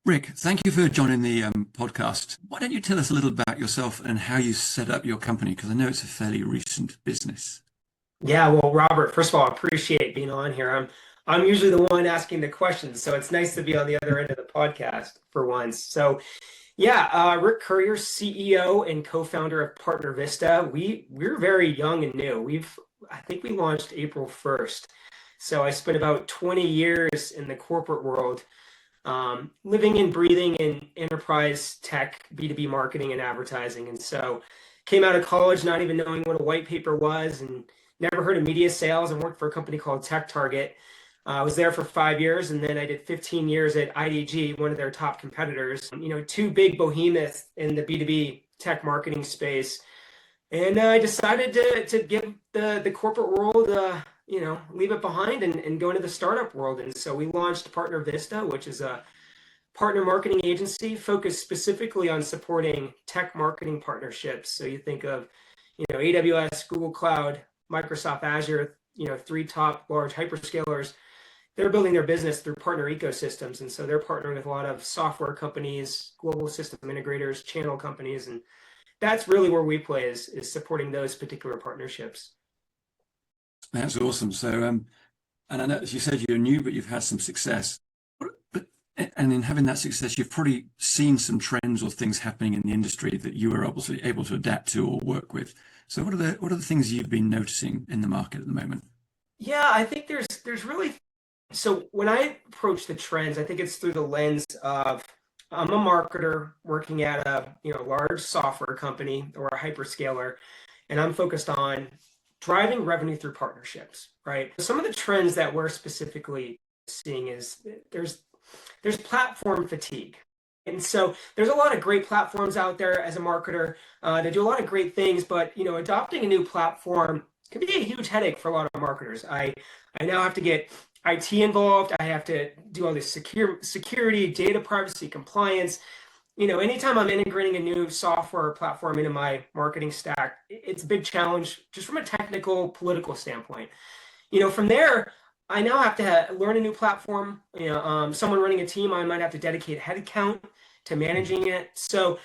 Rick, thank you for joining the podcast. Why don't you tell us a little about yourself and how you set up your company? Because I know it's a fairly recent business. Yeah, well, Robert, first of all, I appreciate being on here. I'm usually the one asking the questions, so it's nice to be on the other end of the podcast for once. So, yeah, Rick Currier, CEO and co-founder of PartnerVista. We're very young and new. I think we launched April 1st. So I spent about 20 years in the corporate world, living and breathing in enterprise tech, B2B marketing and advertising. And so came out of college not even knowing what a white paper was and never heard of media sales and worked for a company called Tech Target. I was there for 5 years, and then I did 15 years at IDG, one of their top competitors. Two big behemoths in the B2B tech marketing space. And I decided to give the corporate world, leave it behind and go into the startup world. And so we launched PartnerVista, which is a partner marketing agency focused specifically on supporting tech marketing partnerships. So you think of, AWS, Google Cloud, Microsoft Azure, three top large hyperscalers. They're building their business through partner ecosystems. And so they're partnering with a lot of software companies, global system integrators, channel companies. And that's really where we play is supporting those particular partnerships. That's awesome. So, and I know, as you said, you're new, but you've had some success. But and in having that success, you've probably seen some trends or things happening in the industry that you were able to adapt to or work with. So, what are the things you've been noticing in the market at the moment? Yeah, I think there's really so when I approach the trends, I think it's through the lens of I'm a marketer working at a large software company or a hyperscaler, and I'm focused on driving revenue through partnerships, right? Some of the trends that we're specifically seeing is there's platform fatigue. And so there's a lot of great platforms out there as a marketer that do a lot of great things, but adopting a new platform can be a huge headache for a lot of marketers. I now have to get IT involved. I have to do all this security, data privacy, compliance. Anytime I'm integrating a new software platform into my marketing stack, it's a big challenge just from a technical, political standpoint. From there, I now have to learn a new platform. Someone running a team, I might have to dedicate headcount to managing it. So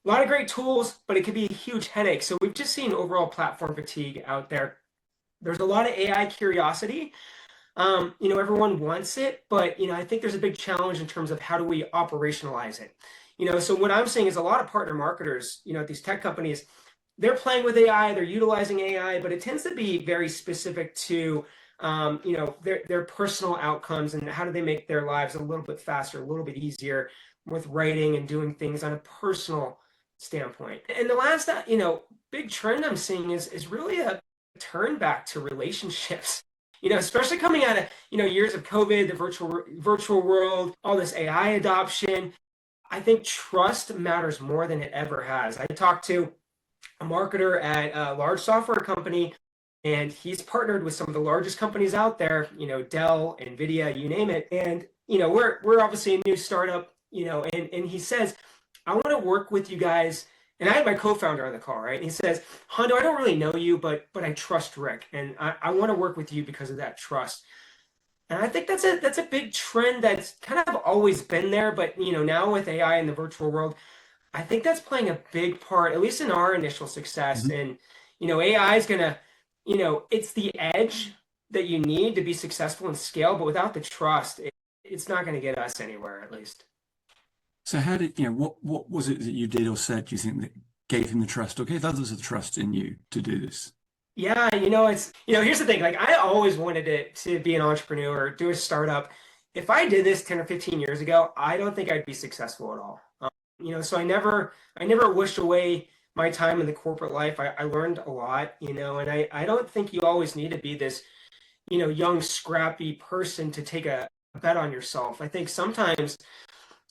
a lot of great tools, but it could be a huge headache. So we've just seen overall platform fatigue out there. There's a lot of AI curiosity. Everyone wants it, but I think there's a big challenge in terms of how do we operationalize it. So what I'm saying is a lot of partner marketers, at these tech companies, they're playing with AI, they're utilizing AI, but it tends to be very specific to their personal outcomes and how do they make their lives a little bit faster, a little bit easier with writing and doing things on a personal standpoint. And the last big trend I'm seeing is really a turn back to relationships. Especially coming out of years of COVID, the virtual world, all this AI adoption. I think trust matters more than it ever has. I talked to a marketer at a large software company, and he's partnered with some of the largest companies out there, Dell, NVIDIA, you name it. And, we're obviously a new startup, and he says, I want to work with you guys. And I had my co-founder on the call, right? And he says, Hondo, I don't really know you, but I trust Rick, and I want to work with you because of that trust. And I think that's a big trend that's kind of always been there, but now with AI in the virtual world, I think that's playing a big part, at least in our initial success. Mhm. And AI is gonna, it's the edge that you need to be successful and scale, but without the trust, it's not going to get us anywhere, at least. So, how did what was it that you did or said, do you think, that gave him the trust or gave others the trust in you to do this? Yeah, it's here's the thing. Like I always wanted to be an entrepreneur, do a startup. If I did this 10 or 15 years ago, I don't think I'd be successful at all. So I never wished away my time in the corporate life. I learned a lot, and I don't think you always need to be this, young, scrappy person to take a bet on yourself. I think sometimes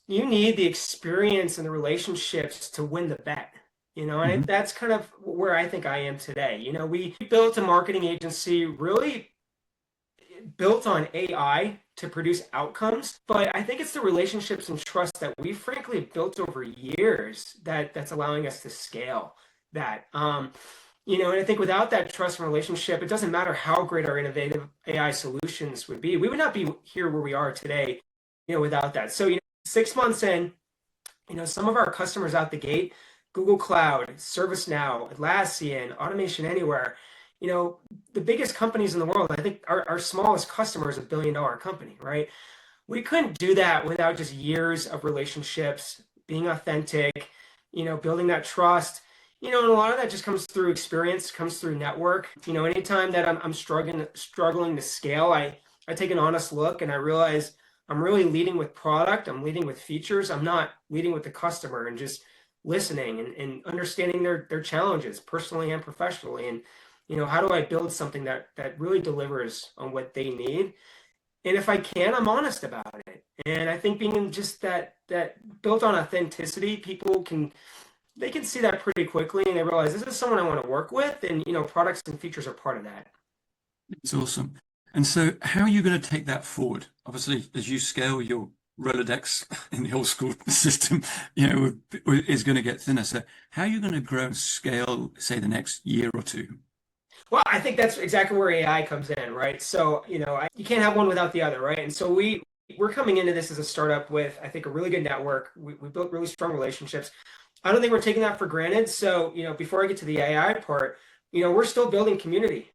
you need the experience and the relationships to win the bet. And Hmm. that's kind of where I think I am today. We built a marketing agency really built on AI to produce outcomes, but I think it's the relationships and trust that we frankly built over years that's allowing us to scale that. And I think without that trust and relationship, it doesn't matter how great our innovative AI solutions would be. We would not be here where we are today, without that. So, 6 months in, some of our customers out the gate, Google Cloud, ServiceNow, Atlassian, Automation Anywhere, the biggest companies in the world, I think our smallest customer is $1 billion company, right? We couldn't do that without just years of relationships, being authentic, building that trust. And a lot of that just comes through experience, comes through network. Anytime that I'm struggling to scale, I take an honest look and I realize I'm really leading with product. I'm leading with features. I'm not leading with the customer and just listening and understanding their challenges personally and professionally. And, how do I build something that really delivers on what they need? And if I can, I'm honest about it. And I think being just that built on authenticity, people can see that pretty quickly, and they realize this is someone I want to work with, and products and features are part of that. It's awesome. And so how are you going to take that forward? Obviously, as you scale your Rolodex in the old school system, is going to get thinner. So how are you going to grow and scale, say, the next year or two? Well, I think that's exactly where AI comes in, right? So, you can't have one without the other, right? And so we're coming into this as a startup with, I think, a really good network. We built really strong relationships. I don't think we're taking that for granted. So, before I get to the AI part, we're still building community.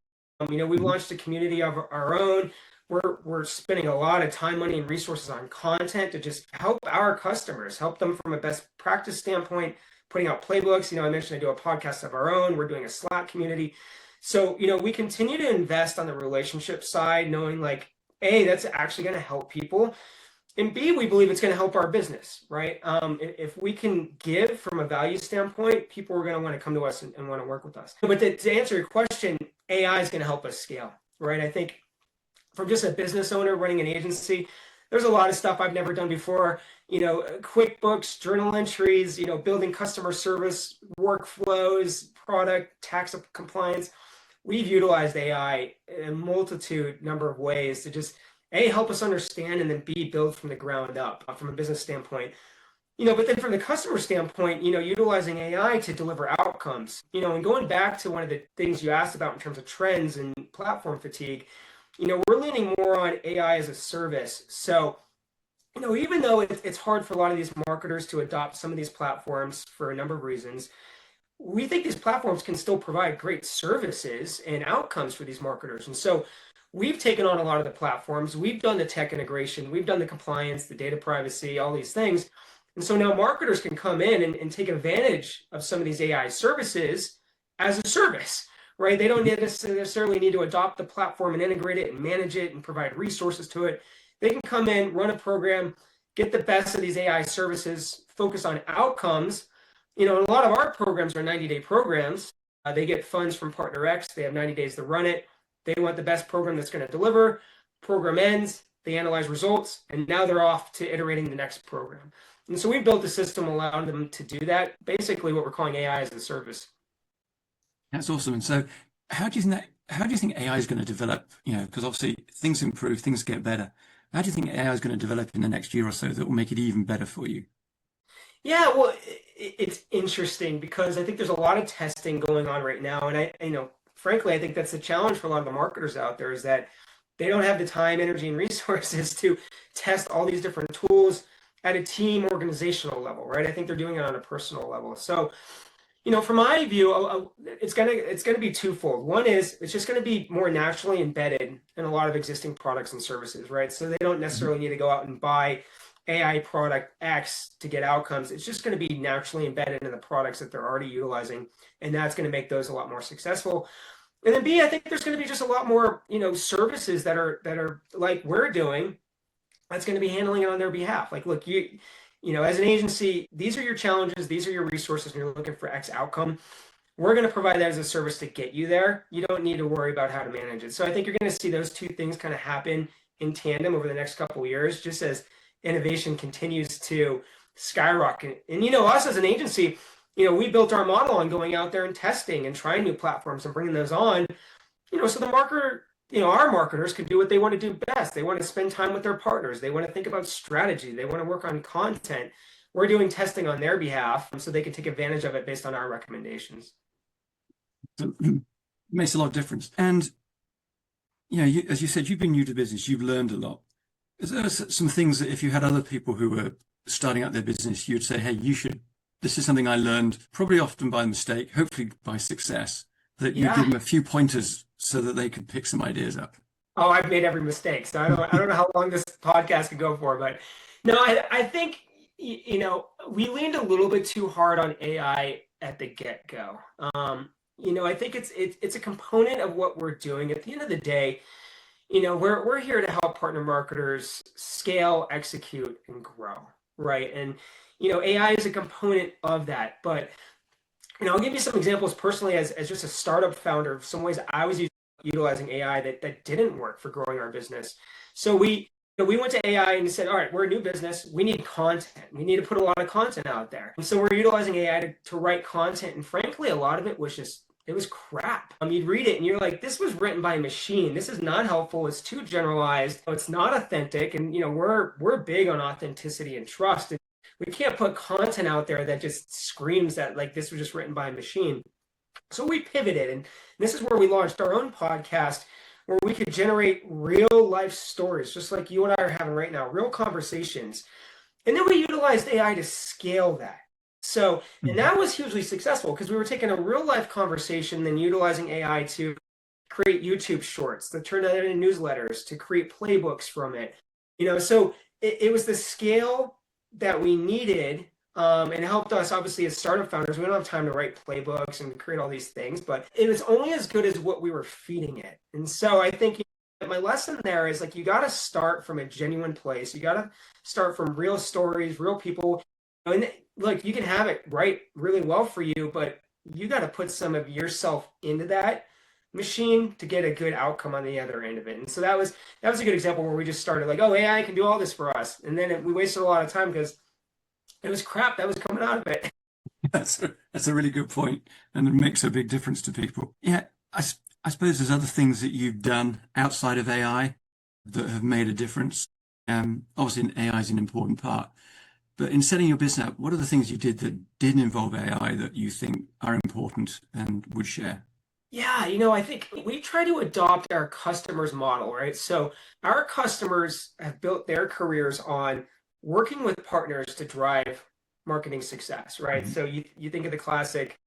We've launched a community of our own. We're spending a lot of time, money, and resources on content to just help our customers, help them from a best practice standpoint, putting out playbooks. I mentioned I do a podcast of our own. We're doing a Slack community. So, we continue to invest on the relationship side, knowing like, A, that's actually going to help people. And B, we believe it's going to help our business, right? If we can give from a value standpoint, people are going to want to come to us and want to work with us. But to answer your question, AI is going to help us scale, right? I think from just a business owner running an agency, there's a lot of stuff I've never done before. QuickBooks, journal entries, building customer service workflows, product, tax compliance. We've utilized AI in a multitude number of ways to just A, help us understand, and then B, build from the ground up from a business standpoint. But then from the customer standpoint, utilizing AI to deliver outcomes, and going back to one of the things you asked about in terms of trends and platform fatigue, we're leaning more on AI as a service. So, even though it's hard for a lot of these marketers to adopt some of these platforms for a number of reasons, we think these platforms can still provide great services and outcomes for these marketers. And so we've taken on a lot of the platforms. We've done the tech integration. We've done the compliance, the data privacy, all these things. And so now marketers can come in and take advantage of some of these AI services as a service, right? They don't necessarily need to adopt the platform and integrate it and manage it and provide resources to it. They can come in, run a program, get the best of these AI services, focus on outcomes. A lot of our programs are 90-day programs. They get funds from PartnerX. They have 90 days to run it. They want the best program that's going to deliver. Program ends, they analyze results, and now they're off to iterating the next program. And so we built a system allowing them to do that, basically what we're calling AI as a service. That's awesome. And so how do you think AI is going to develop? Because obviously things improve, things get better. How do you think AI is going to develop in the next year or so that will make it even better for you? Yeah, well, it's interesting because I think there's a lot of testing going on right now. And frankly, I think that's the challenge for a lot of the marketers out there is that they don't have the time, energy, and resources to test all these different tools at a team organizational level, right? I think they're doing it on a personal level. So, from my view, it's gonna be twofold. One is it's just gonna be more naturally embedded in a lot of existing products and services, right? So they don't necessarily need to go out and buy AI product X to get outcomes. It's just going to be naturally embedded in the products that they're already utilizing, and that's going to make those a lot more successful. And then B, I think there's going to be just a lot more, services that are like we're doing, that's going to be handling it on their behalf. Like, look, as an agency, these are your challenges, these are your resources, and you're looking for X outcome. We're going to provide that as a service to get you there. You don't need to worry about how to manage it. So I think you're going to see those two things kind of happen in tandem over the next couple of years, just as innovation continues to skyrocket. And us as an agency, we built our model on going out there and testing and trying new platforms and bringing those on, so the marketer, our marketers can do what they want to do best. They want to spend time with their partners. They want to think about strategy. They want to work on content. We're doing testing on their behalf so they can take advantage of it based on our recommendations. It makes a lot of difference. And, as you said, you've been new to business, you've learned a lot. Is there some things that if you had other people who were starting out their business, you'd say, hey, this is something I learned, probably often by mistake, hopefully by success, that you give Yeah. them a few pointers so that they could pick some ideas up. Oh, I've made every mistake, so I don't know how long this podcast could go for, but no, I think we leaned a little bit too hard on AI at the get-go. I think it's a component of what we're doing. At the end of the day, we're here to help partner marketers scale, execute, and grow, right? And AI is a component of that, but I'll give you some examples personally as just a startup founder. Some ways I was utilizing AI that didn't work for growing our business. So we went to AI and said, all right, we're a new business. We need content. We need to put a lot of content out there. And so we're utilizing AI to write content. And frankly, a lot of it was it was crap. You'd read it and you're like, this was written by a machine. This is not helpful. It's too generalized. It's not authentic. And we're big on authenticity and trust. And we can't put content out there that just screams that like this was just written by a machine. So we pivoted, and this is where we launched our own podcast where we could generate real life stories, just like you and I are having right now, real conversations. And then we utilized AI to scale that. So, and that was hugely successful because we were taking a real life conversation, then utilizing AI to create YouTube shorts, to turn that into newsletters, to create playbooks from it. So it was the scale that we needed, and it helped us obviously as startup founders. We don't have time to write playbooks and create all these things, but it was only as good as what we were feeding it. And so I think my lesson there is like, you got to start from a genuine place. You got to start from real stories, real people. And like, you can have it write really well for you, but you got to put some of yourself into that machine to get a good outcome on the other end of it. And so that was a good example where we just started like, oh, AI can do all this for us. And then we wasted a lot of time because it was crap that was coming out of it. That's a really good point, and it makes a big difference to people. Yeah, I suppose there's other things that you've done outside of AI that have made a difference. Obviously, AI is an important part, but in setting your business up, what are the things you did that didn't involve AI that you think are important and would share? Yeah, I think we try to adopt our customers' model, right? So our customers have built their careers on working with partners to drive marketing success, right? So you think of the classic,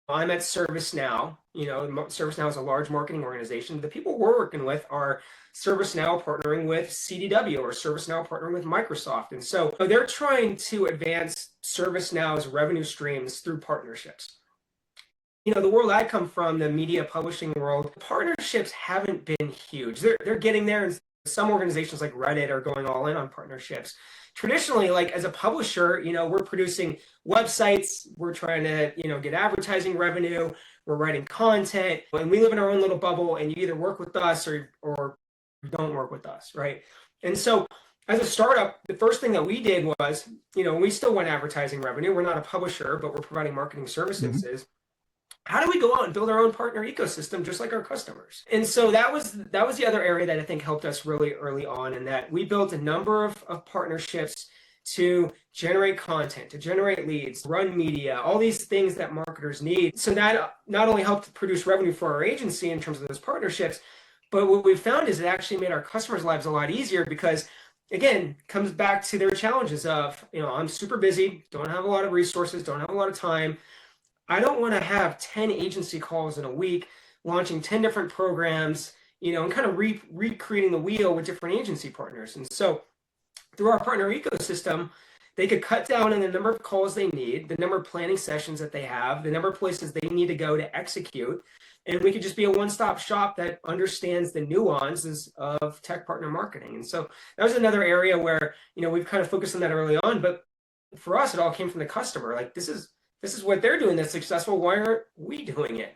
I'm at ServiceNow. ServiceNow is a large marketing organization. The people we're working with are ServiceNow partnering with CDW or ServiceNow partnering with Microsoft. And so they're trying to advance ServiceNow's revenue streams through partnerships. The world I come from, the media publishing world, partnerships haven't been huge. They're getting there, and some organizations like Reddit are going all in on partnerships. Traditionally, like as a publisher, we're producing websites, we're trying to, get advertising revenue, we're writing content, and we live in our own little bubble, and you either work with us or don't work with us, right? And so as a startup, the first thing that we did was, we still want advertising revenue. We're not a publisher, but we're providing marketing services. How do we go out and build our own partner ecosystem just like our customers? And so that was the other area that I think helped us really early on, in that we built a number of partnerships to generate content, to generate leads, run media, all these things that marketers need. So that not only helped produce revenue for our agency in terms of those partnerships, but what we found is it actually made our customers' lives a lot easier because, again, comes back to their challenges of, I'm super busy, don't have a lot of resources, don't have a lot of time. I don't want to have 10 agency calls in a week, launching 10 different programs, and kind of recreating the wheel with different agency partners. And so through our partner ecosystem, they could cut down on the number of calls they need, the number of planning sessions that they have, the number of places they need to go to execute. And we could just be a one-stop shop that understands the nuances of tech partner marketing. And so that was another area where, we've kind of focused on that early on. But for us, it all came from the customer. Like, this is what they're doing that's successful. Why aren't we doing it?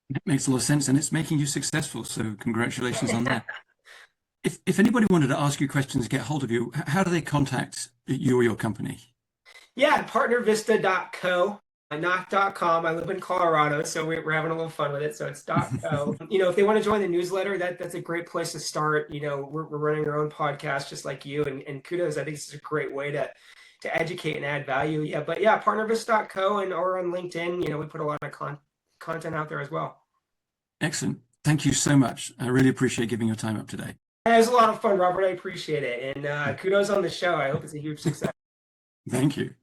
It makes a lot of sense, and it's making you successful. So congratulations on that. If anybody wanted to ask you questions, get hold of you, how do they contact you or your company? Yeah, PartnerVista.co, not .com. I live in Colorado, so we're having a little fun with it. So it's .co. If they want to join the newsletter, that's a great place to start. We're running our own podcast just like you, and kudos. I think this is a great way to educate and add value. Yeah, but yeah, PartnerVista.co or on LinkedIn, we put a lot of content out there as well. Excellent. Thank you so much. I really appreciate giving your time up today. It was a lot of fun, Robert. I appreciate it. And kudos on the show. I hope it's a huge success. Thank you.